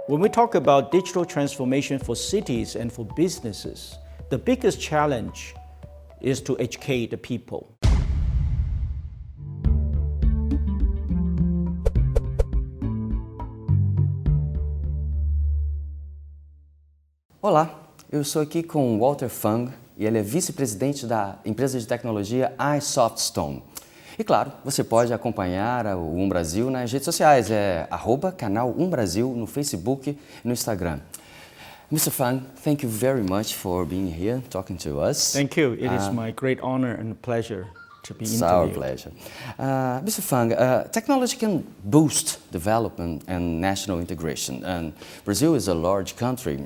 When we talk about digital transformation for cities and for businesses, the biggest challenge is to educate the people. Olá, eu estou aqui com Walter Fang e ele é vice-presidente da empresa de tecnologia iSoftStone. E claro, você pode acompanhar o Brasil nas redes sociais, @canal Brasil no Facebook e no Instagram. Mr. Fang, thank you very much for being here, talking to us. Thank you. It is my great honor and pleasure to be It's interviewed. our pleasure. Mr. Fang, technology can boost development and national integration. And Brazil is a large country,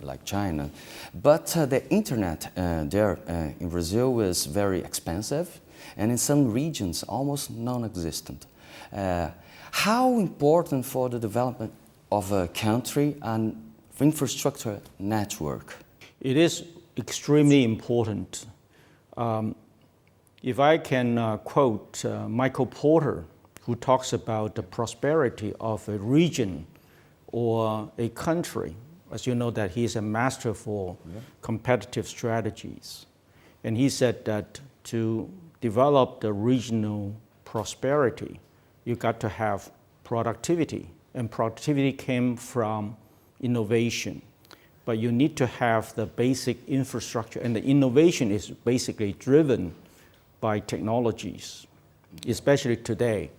like China, but the internet there in Brazil is very expensive, and in some regions almost non-existent. How important for the development of a country and infrastructure network? It is extremely important. If I can quote Michael Porter, who talks about the prosperity of a region or a country, as you know that he is a master for competitive strategies. And he said that to develop the regional prosperity, you got to have productivity. And productivity came from innovation. But you need to have the basic infrastructure, and the innovation is basically driven by technologies, especially today.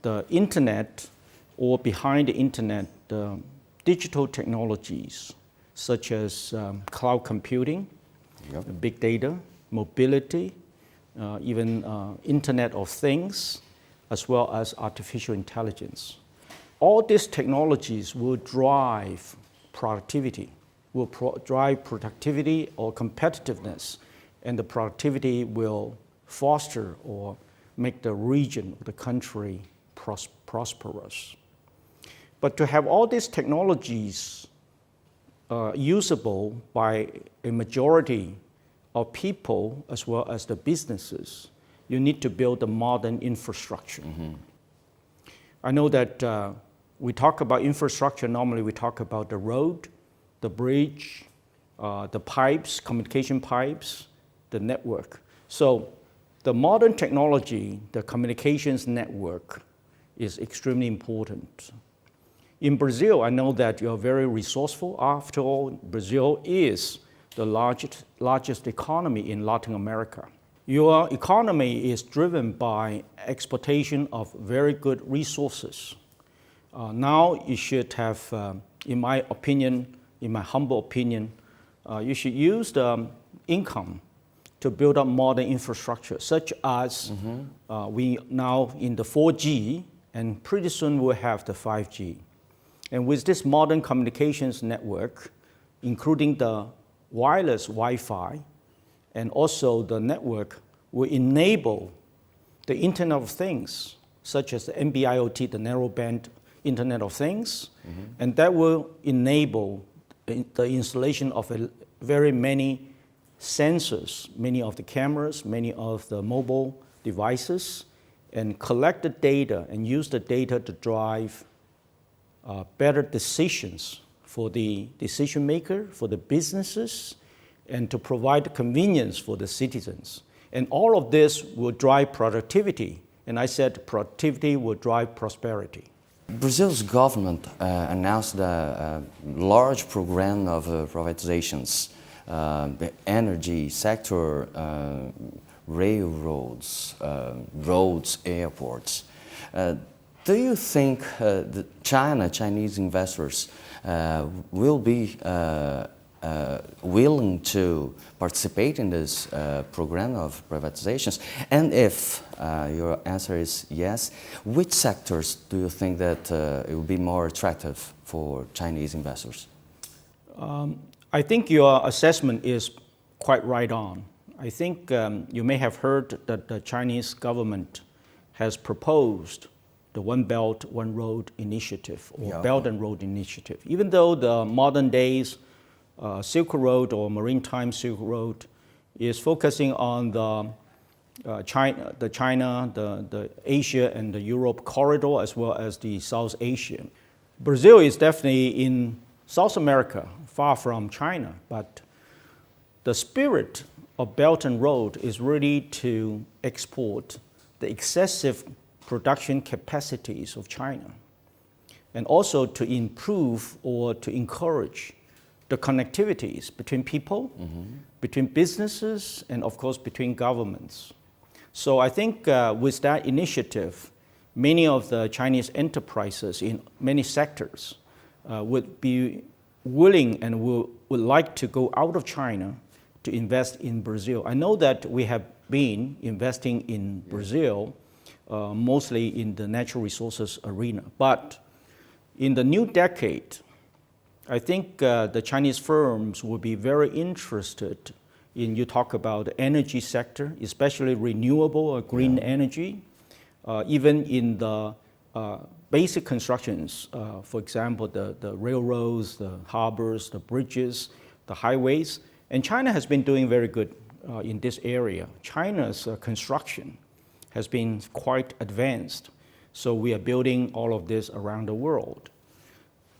The internet, or behind the internet, the digital technologies such as cloud computing, big data, mobility, even Internet of Things, as well as artificial intelligence. All these technologies will drive productivity, drive productivity or competitiveness, and the productivity will foster or make the region or the country prosperous. But to have all these technologies usable by a majority of people as well as the businesses, you need to build a modern infrastructure. I know that we talk about infrastructure, normally we talk about the road, the bridge, the pipes, communication pipes, the network. So the modern technology, the communications network, is extremely important. In Brazil, I know that you are very resourceful. After all, Brazil is the largest economy in Latin America. Your economy is driven by exportation of very good resources. Now you should have, in my opinion, in my humble opinion, you should use the income to build up modern infrastructure, such as we now in the 4G, and pretty soon we'll have the 5G. And with this modern communications network, including the wireless Wi-Fi, and also the network will enable the Internet of Things, such as the NB-IoT, the narrowband Internet of Things, and that will enable the installation of very many sensors, many of the cameras, many of the mobile devices, and collect the data and use the data to drive better decisions for the decision maker, for the businesses, and to provide convenience for the citizens. And all of this will drive productivity. And I said productivity will drive prosperity. Brazil's government announced a large program of privatizations, the energy sector, railroads, roads, airports. Do you think the Chinese investors will be willing to participate in this program of privatizations? And if your answer is yes, which sectors do you think that it will be more attractive for Chinese investors? I think your assessment is quite right on. I think you may have heard that the Chinese government has proposed the One Belt, One Road initiative, or Belt and Road initiative. Even though the modern days Silk Road or Maritime Silk Road is focusing on the China, the Asia and the Europe corridor, as well as the South Asia. Brazil is definitely in South America, far from China, but the spirit of Belt and Road is really to export the excessive production capacities of China, and also to improve or to encourage the connectivities between people, between businesses, and of course between governments. So I think with that initiative, many of the Chinese enterprises in many sectors would be willing and would like to go out of China to invest in Brazil. I know that we have been investing in Brazil, mostly in the natural resources arena. But in the new decade, I think the Chinese firms will be very interested in, you talk about the energy sector, especially renewable or green energy, even in the basic constructions, for example, the railroads, the harbors, the bridges, the highways. And China has been doing very good in this area. China's construction has been quite advanced. So we are building all of this around the world.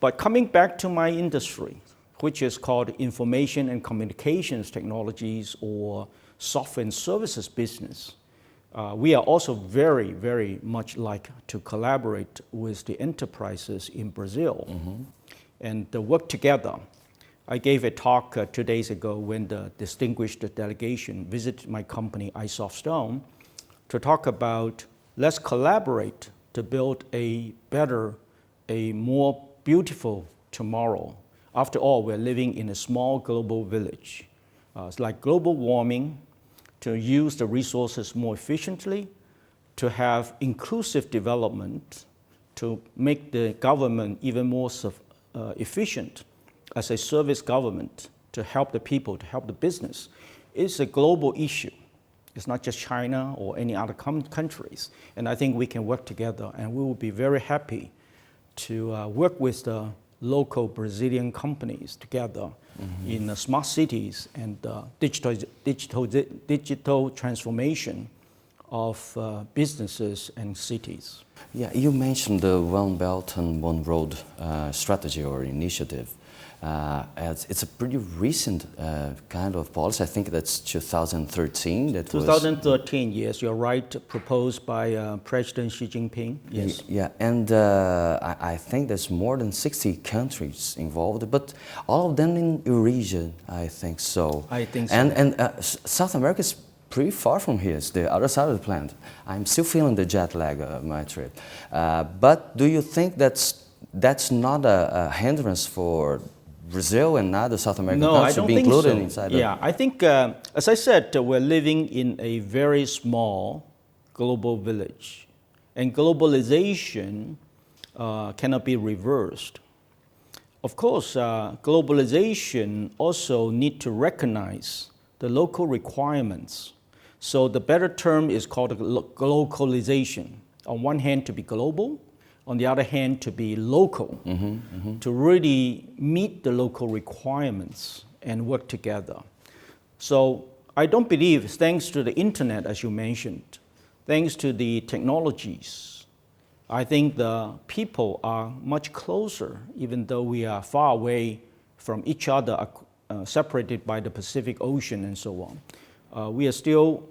But coming back to my industry, which is called information and communications technologies or software and services business, we are also very, very much like to collaborate with the enterprises in Brazil and work together. I gave a talk 2 days ago when the distinguished delegation visited my company, iSoftStone, to talk about let's collaborate to build a better, a more beautiful tomorrow. After all, we're living in a small global village. It's like global warming, to use the resources more efficiently, to have inclusive development, to make the government even more efficient as a service government, to help the people, to help the business. It's a global issue. It's not just China or any other countries. And I think we can work together, and we will be very happy to work with the local Brazilian companies together in smart cities and digital transformation of businesses and cities. Yeah, you mentioned the One Belt and One Road strategy or initiative. It's a pretty recent kind of policy. I think that's 2013. 2013, yes, you're right, proposed by President Xi Jinping. Yes. Yeah, and I think there's more than 60 countries involved, but all of them in Eurasia, I think so. I think so. And South America is pretty far from here. It's the other side of the planet. I'm still feeling the jet lag of my trip. But do you think that's not a hindrance for Brazil and other South American countries to be included inside? Yeah, I think, as I said, we're living in a very small global village, and globalization cannot be reversed. Of course, globalization also needs to recognize the local requirements. So the better term is called localization. On one hand, to be global, on the other hand, to be local, to really meet the local requirements and work together. So I don't believe, thanks to the internet, as you mentioned, thanks to the technologies, I think the people are much closer, even though we are far away from each other, separated by the Pacific Ocean and so on. We are still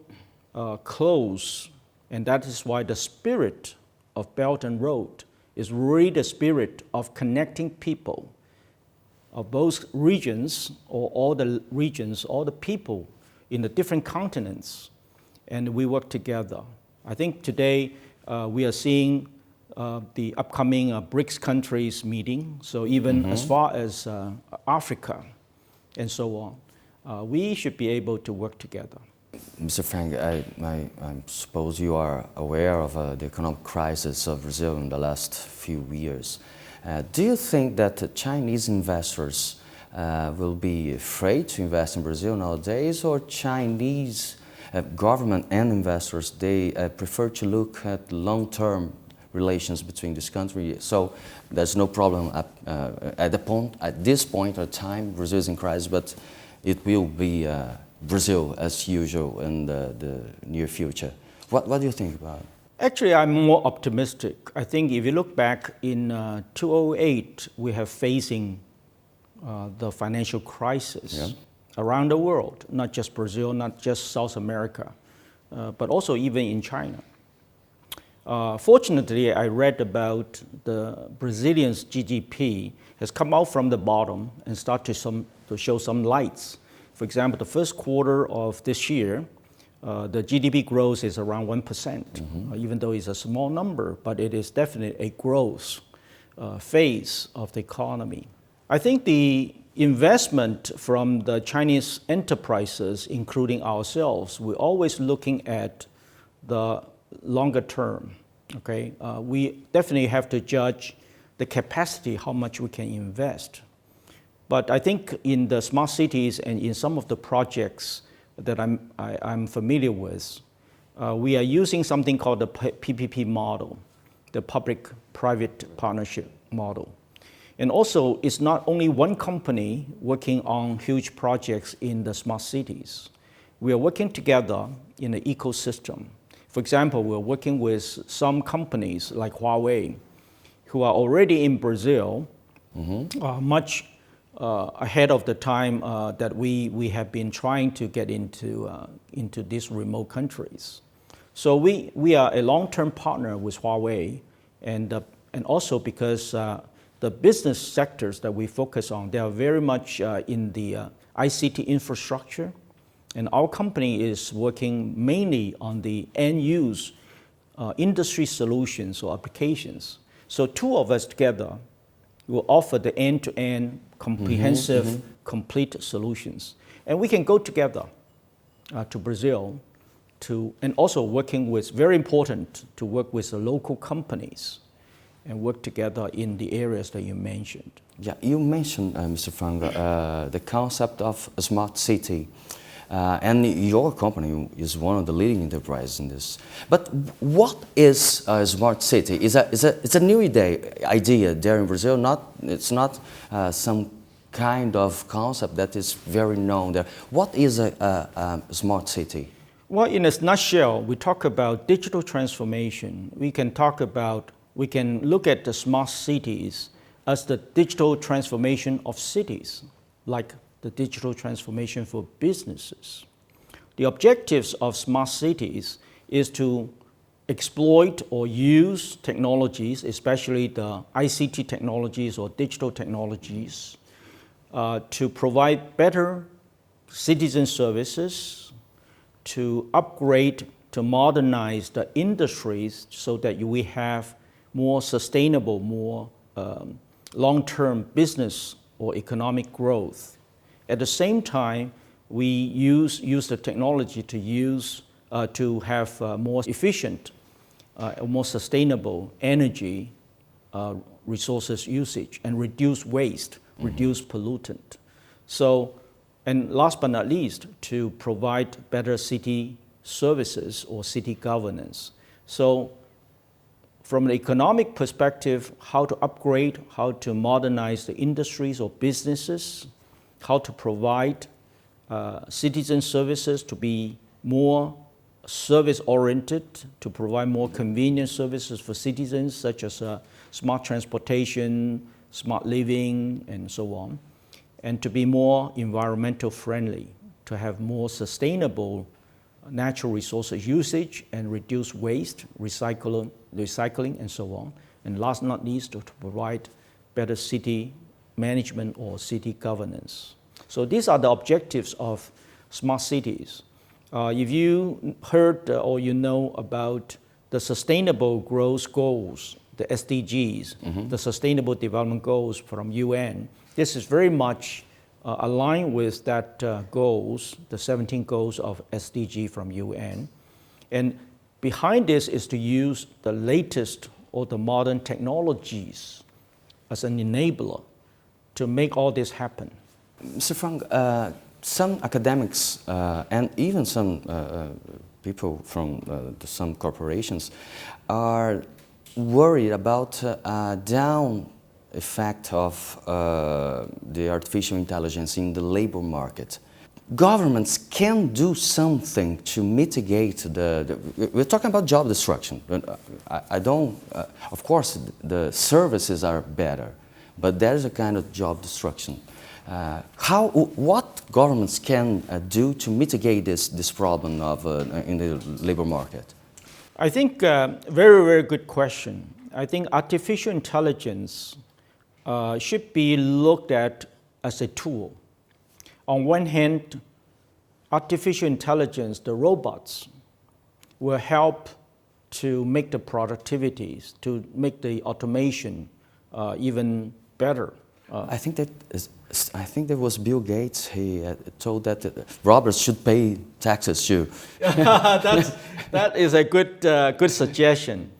close, and that is why the spirit of Belt and Road is really the spirit of connecting people of both regions, or all the regions, all the people in the different continents, and we work together. I think today we are seeing the upcoming BRICS countries meeting, so even as far as Africa and so on, we should be able to work together. Mr. Fang, I suppose you are aware of the economic crisis of Brazil in the last few years. Do you think that Chinese investors will be afraid to invest in Brazil nowadays, or Chinese government and investors, they prefer to look at long-term relations between this country? So there's no problem at this point of time, Brazil is in crisis, but it will be Brazil as usual in the near future. What do you think about it? Actually, I'm more optimistic. I think if you look back in 2008, we have facing the financial crisis around the world, not just Brazil, not just South America, but also even in China. Fortunately, I read about the Brazilian's GDP has come out from the bottom and started to show some lights. For example, the first quarter of this year, the GDP growth is around 1%, even though it's a small number, but it is definitely a growth phase of the economy. I think the investment from the Chinese enterprises, including ourselves, we're always looking at the longer term. Okay, we definitely have to judge the capacity, how much we can invest. But I think in the smart cities and in some of the projects that I'm familiar with, we are using something called the PPP model, the public-private partnership model. And also, it's not only one company working on huge projects in the smart cities. We are working together in an ecosystem. For example, we're working with some companies like Huawei, who are already in Brazil, much ahead of the time that we have been trying to get into these remote countries. So we are a long-term partner with Huawei, and also because the business sectors that we focus on, they are very much in the ICT infrastructure, and our company is working mainly on the end-use industry solutions or applications. So two of us together will offer the end-to-end comprehensive, complete solutions. And we can go together to Brazil and also working with, very important, to work with the local companies and work together in the areas that you mentioned. Yeah, you mentioned, Mr. Fang, the concept of a smart city. And your company is one of the leading enterprises in this. But what is a smart city? It's a new idea there in Brazil. It's not some kind of concept that is very known there. What is a smart city? Well, in a nutshell, we talk about digital transformation. We can look at the smart cities as the digital transformation of cities, like the digital transformation for businesses. The objectives of smart cities is to exploit or use technologies, especially the ICT technologies or digital technologies, to provide better citizen services, to upgrade, to modernize the industries so that we have more sustainable, more long-term business or economic growth. At the same time, we use the technology to have more efficient, more sustainable energy resources usage and reduce waste, reduce pollutant. So, and last but not least, to provide better city services or city governance. So, from an economic perspective, how to upgrade, how to modernize the industries or businesses, how to provide citizen services to be more service-oriented, to provide more convenient services for citizens, such as smart transportation, smart living, and so on, and to be more environmental friendly, to have more sustainable natural resources usage and reduce waste, recycling, and so on. And last but not least, to provide better city management or city governance. So these are the objectives of smart cities. If you heard or you know about the Sustainable Growth Goals, the SDGs, the Sustainable Development Goals from UN, this is very much aligned with that goals, the 17 goals of SDG from UN. And behind this is to use the latest or the modern technologies as an enabler to make all this happen. Mr. Fang, some academics and even some people from some corporations are worried about down effect of the artificial intelligence in the labor market. governments can do something to mitigate we're talking about job destruction. I don't, of course, the services are better, but there's a kind of job destruction. What governments can do to mitigate this problem of in the labor market? I think very, very good question. I think artificial intelligence should be looked at as a tool. On one hand, artificial intelligence, the robots, will help to make the productivities, to make the automation even better. I think that was Bill Gates. He told that robbers should pay taxes too. That is a good suggestion.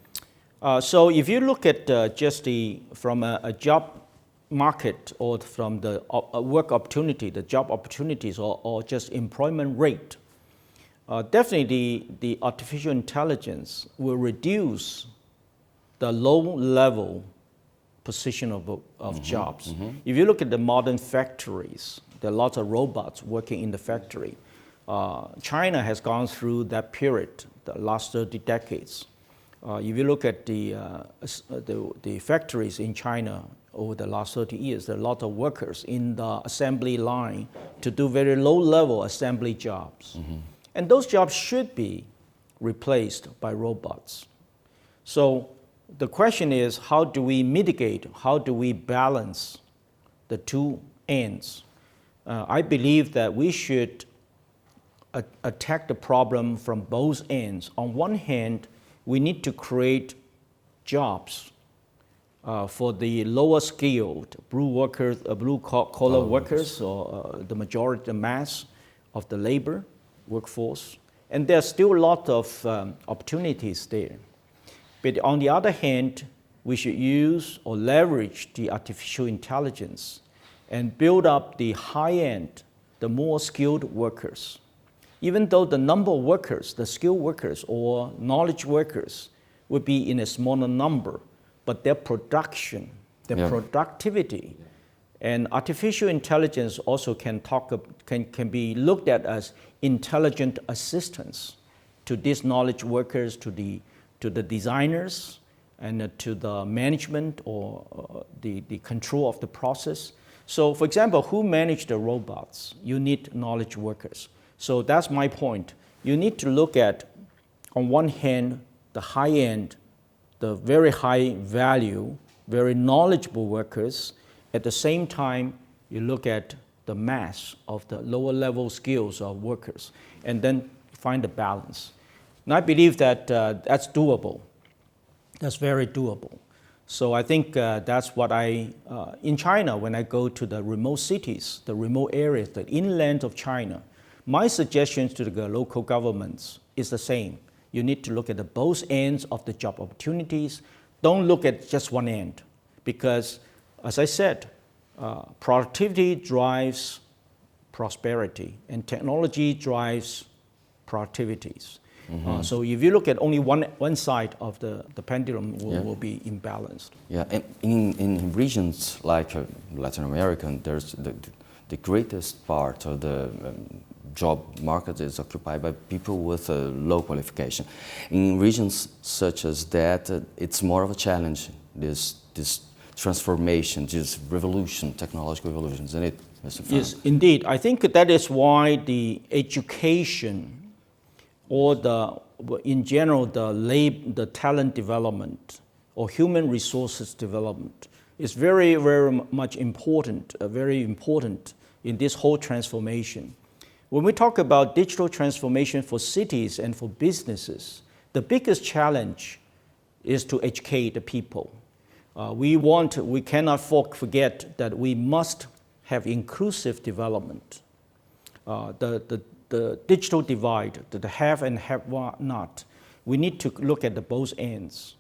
So if you look at just from a job market or from the work opportunity, the job opportunities or just employment rate, definitely the artificial intelligence will reduce the low-level position of jobs. If you look at the modern factories, there are lots of robots working in the factory. China has gone through that period, the last 30 decades. If you look at the factories in China over the last 30 years, there are a lot of workers in the assembly line to do very low-level assembly jobs. And those jobs should be replaced by robots. So the question is, how do we mitigate, how do we balance the two ends? I believe that we should attack the problem from both ends. On one hand, we need to create jobs for the lower skilled blue-collar workers, or the majority, the mass of the labor workforce. And there's still a lot of opportunities there. But on the other hand, we should use or leverage the artificial intelligence and build up the high-end, the more skilled workers. Even though the number of workers, the skilled workers or knowledge workers would be in a smaller number, but their production, their productivity, and artificial intelligence also can be looked at as intelligent assistance to these knowledge workers, to the designers, and to the management or the control of the process. So, for example, who manage the robots? You need knowledge workers. So that's my point. You need to look at, on one hand, the high end, the very high value, very knowledgeable workers. At the same time, you look at the mass of the lower level skills of workers, and then find the balance. And I believe that that's doable. That's very doable. So I think that's what in China, when I go to the remote cities, the remote areas, the inland of China, my suggestions to the local governments is the same. You need to look at both ends of the job opportunities. Don't look at just one end, because, as I said, productivity drives prosperity, and technology drives productivities. So if you look at only one side of the pendulum, will be imbalanced. Yeah, and in regions like Latin America, there's the greatest part of the job market is occupied by people with a low qualification. In regions such as that, it's more of a challenge, this transformation, this revolution, technological revolution, isn't it, Mr. Fang? Yes, indeed. I think that is why the education or in general, the talent development or human resources development is very, very much important, very important in this whole transformation. When we talk about digital transformation for cities and for businesses, the biggest challenge is to educate the people. We cannot forget that we must have inclusive development. The digital divide, the have and have not, we need to look at both ends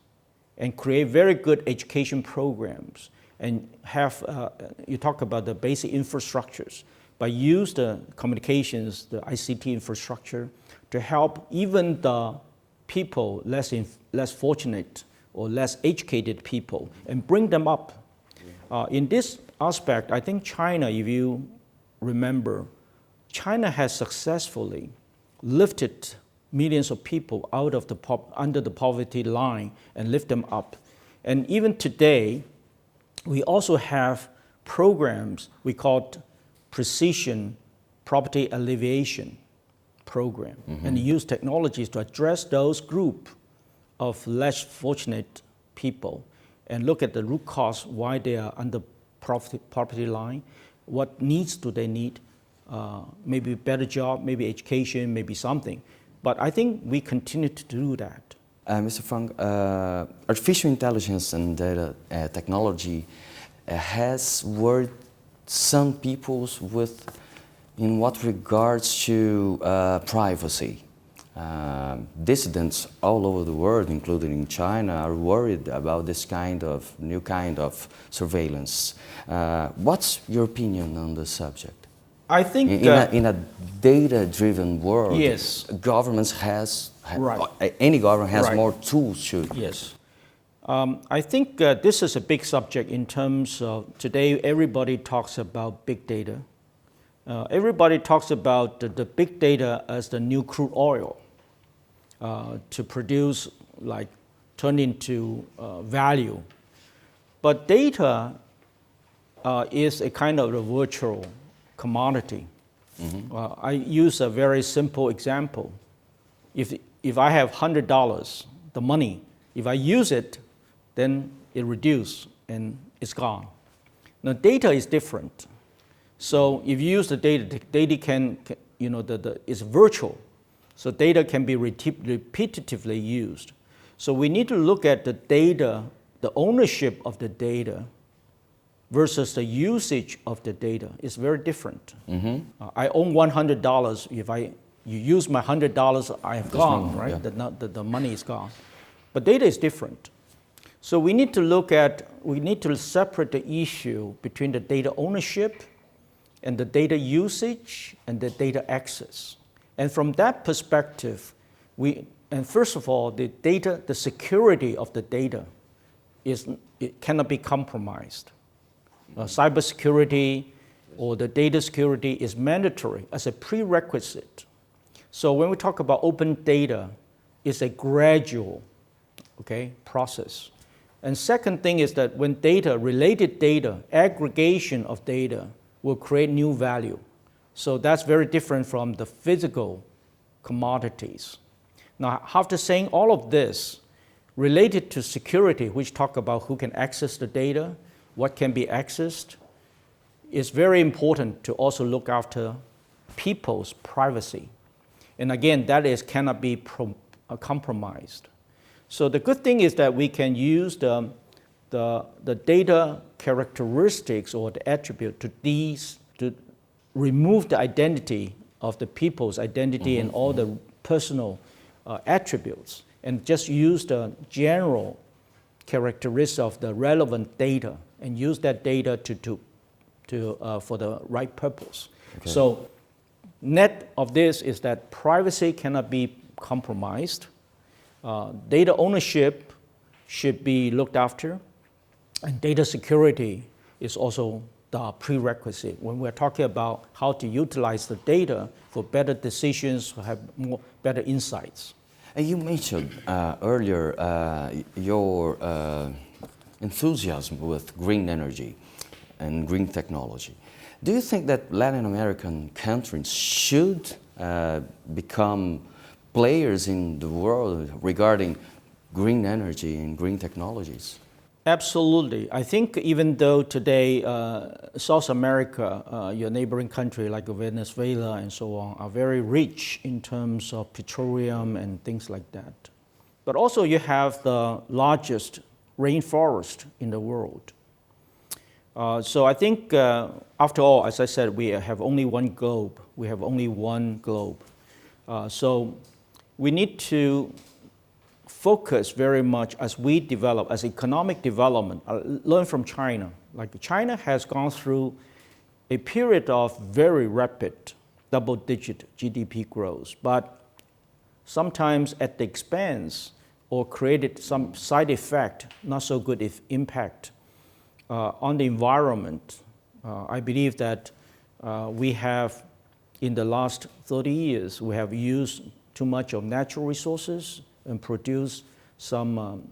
and create very good education programs and have, you talk about the basic infrastructures, but use the communications, the ICT infrastructure to help even the people less fortunate or less educated people and bring them up. In this aspect, I think China, if you remember, China has successfully lifted millions of people out of under the poverty line and lift them up. And even today, we also have programs we call precision poverty alleviation program, and use technologies to address those group of less fortunate people and look at the root cause why they are under poverty line, what needs do they need, maybe better job, maybe education, maybe something. But I think we continue to do that. Mr. Fang, artificial intelligence and data technology has worried some peoples in what regards to privacy. Dissidents all over the world, including in China, are worried about this new kind of surveillance. What's your opinion on the subject? I think in a data-driven world, yes, governments any government has more tools to. Yes, I think this is a big subject in terms of today. Everybody talks about big data. Everybody talks about the big data as the new crude oil to produce, turn into value. But data is a kind of a virtual commodity. I use a very simple example. If I have $100, the money, if I use it, then it reduces and it's gone. Now data is different. So if you use the data can it's virtual. So data can be repetitively used. So we need to look at the data, the ownership of the data versus the usage of the data is very different. I own $100. If you use my $100, I have gone, right? Yeah. The money is gone. But data is different. So we need to separate the issue between the data ownership and the data usage and the data access. And from that perspective, first of all, the security of the data it cannot be compromised. Cybersecurity or the data security is mandatory as a prerequisite. So when we talk about open data, it's a gradual process. And second thing is that when related data, aggregation of data will create new value. So that's very different from the physical commodities. Now, after saying all of this, related to security, which talk about who can access the data, what can be accessed, it's very important to also look after people's privacy. And again, cannot be compromised. So the good thing is that we can use the data characteristics or the attribute to remove the identity of the people's identity and all the personal attributes, and just use the general characteristics of the relevant data and use that data for the right purpose. Okay. So net of this is that privacy cannot be compromised. Data ownership should be looked after, and data security is also the prerequisite when we're talking about how to utilize the data for better decisions, to have better insights. And you mentioned earlier your enthusiasm with green energy and green technology. Do you think that Latin American countries should become players in the world regarding green energy and green technologies? Absolutely. I think even though today South America, your neighboring country like Venezuela and so on, are very rich in terms of petroleum and things like that. But also you have the largest rainforest in the world. So I think after all, as I said, we have only one globe. We have only one globe. So we need to focus very much as we develop, as economic development, learn from China. Like China has gone through a period of very rapid double-digit GDP growth, but sometimes at the expense or created some side effect, not so good impact on the environment. I believe that we have in the last 30 years, we have used too much of natural resources and produced some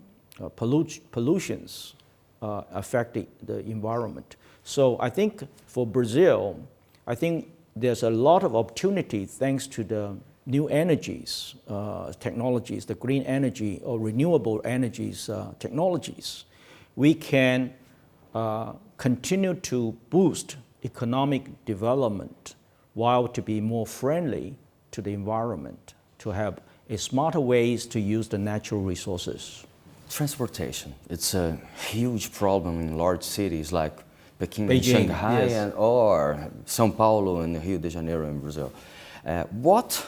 pollutions affecting the environment. So I think for Brazil, I think there's a lot of opportunity thanks to the new energies, technologies, the green energy or renewable energies technologies. We can continue to boost economic development while to be more friendly to the environment, to have a smarter ways to use the natural resources. Transportation, it's a huge problem in large cities like Pequim, Beijing, Shanghai, yes. or São Paulo and Rio de Janeiro in Brazil. What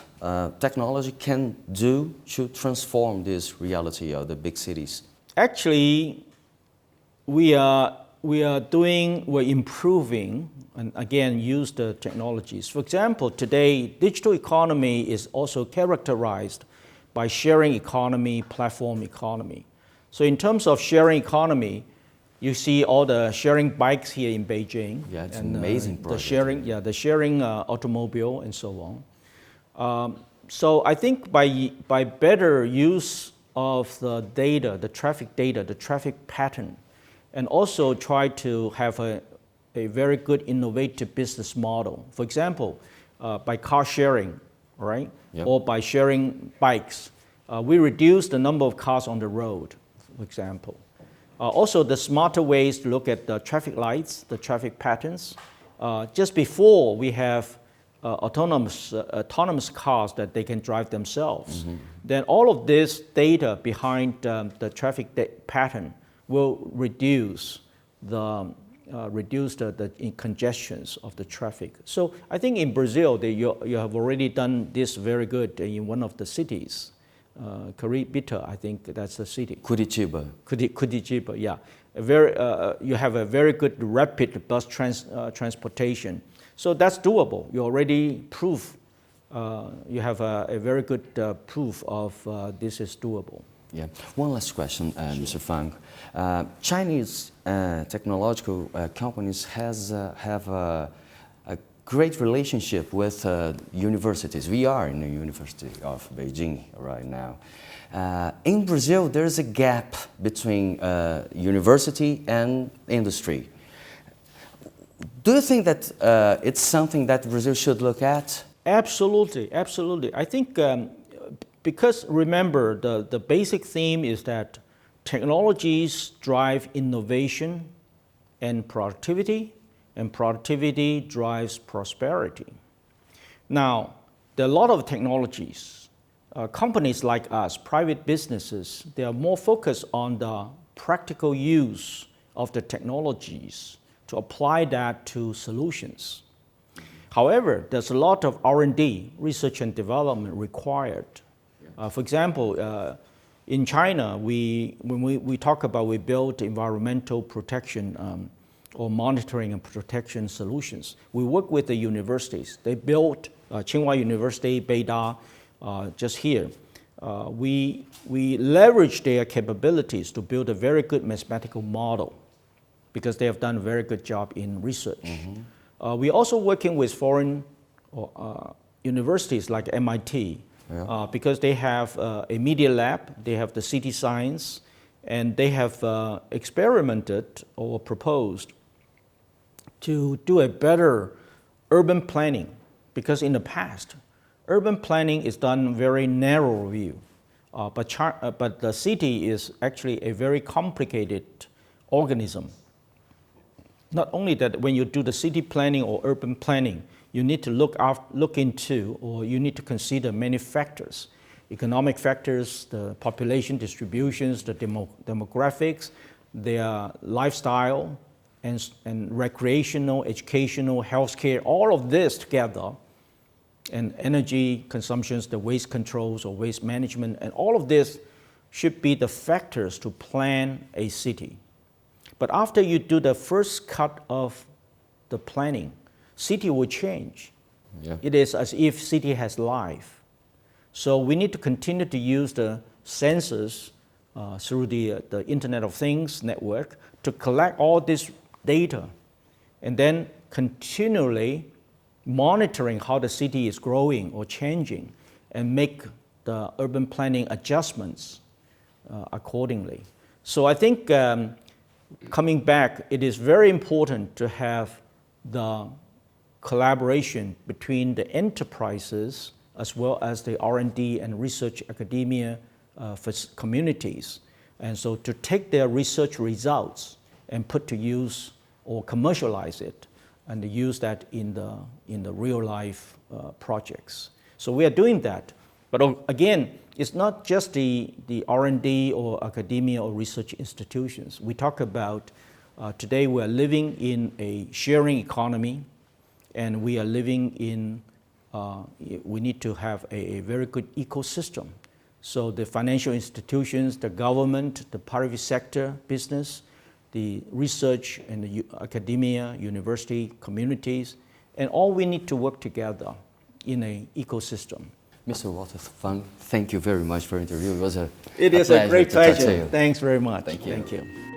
technology can do to transform this reality of the big cities? Actually, we're improving and again use the technologies. For example, today digital economy is also characterized by sharing economy, platform economy. So in terms of sharing economy, you see all the sharing bikes here in Beijing. Yeah, it's an amazing project. The sharing automobile and so on. So I think by better use of the data, the traffic pattern, and also try to have a very good innovative business model. For example, by car sharing, right? Yep. Or by sharing bikes, we reduce the number of cars on the road, for example. Also, the smarter ways to look at the traffic lights, the traffic patterns. Just before we have autonomous cars that they can drive themselves, then all of this data behind the traffic pattern will reduce the congestions of the traffic. So I think in Brazil, you have already done this very good in one of the cities. Curitiba, I think that's the city. Curitiba, yeah. You have a very good rapid bus transportation. So that's doable. You already prove, you have a very good proof of this is doable. Yeah. One last question, Mr. Fang. Chinese technological companies have a great relationship with universities. We are in the University of Beijing right now. In Brazil, there's a gap between university and industry. Do you think that it's something that Brazil should look at? Absolutely, absolutely. I think because remember, the basic theme is that technologies drive innovation and productivity drives prosperity. Now, there are a lot of technologies. Companies like us, private businesses, they are more focused on the practical use of the technologies to apply that to solutions. However, there's a lot of R&D, research and development required. For example, in China, when we talk about we build environmental protection or monitoring and protection solutions, we work with the universities. They built Tsinghua University, Beida, just here. We leverage their capabilities to build a very good mathematical model because they have done a very good job in research. We're also working with foreign universities like MIT, because they have a media lab, they have the city science, and they have experimented or proposed to do a better urban planning. Because in the past, urban planning is done very narrow view, but the city is actually a very complicated organism. Not only that, when you do the city planning or urban planning, you need to look into, or you need to consider many factors. Economic factors, the population distributions, the demographics, their lifestyle, and recreational, educational, healthcare, all of this together, and energy consumptions, the waste controls or waste management, and all of this should be the factors to plan a city. But after you do the first cut of the planning, city will change. Yeah. It is as if city has life. So we need to continue to use the sensors through the Internet of Things network to collect all this data and then continually monitoring how the city is growing or changing and make the urban planning adjustments accordingly. So I think coming back, it is very important to have the collaboration between the enterprises as well as the R&D and research academia communities. And so to take their research results and put to use or commercialize it and use that in the real life projects. So we are doing that. But again, it's not just the R&D or academia or research institutions. We talk about today we are living in a sharing economy, and we are living in, we need to have a very good ecosystem. So the financial institutions, the government, the private sector, business, the research and the academia, university, communities, and all we need to work together in an ecosystem. Mr. Walter Fang, thank you very much for the interview. It was a great pleasure. To Thanks very much. Thank you. Thank you.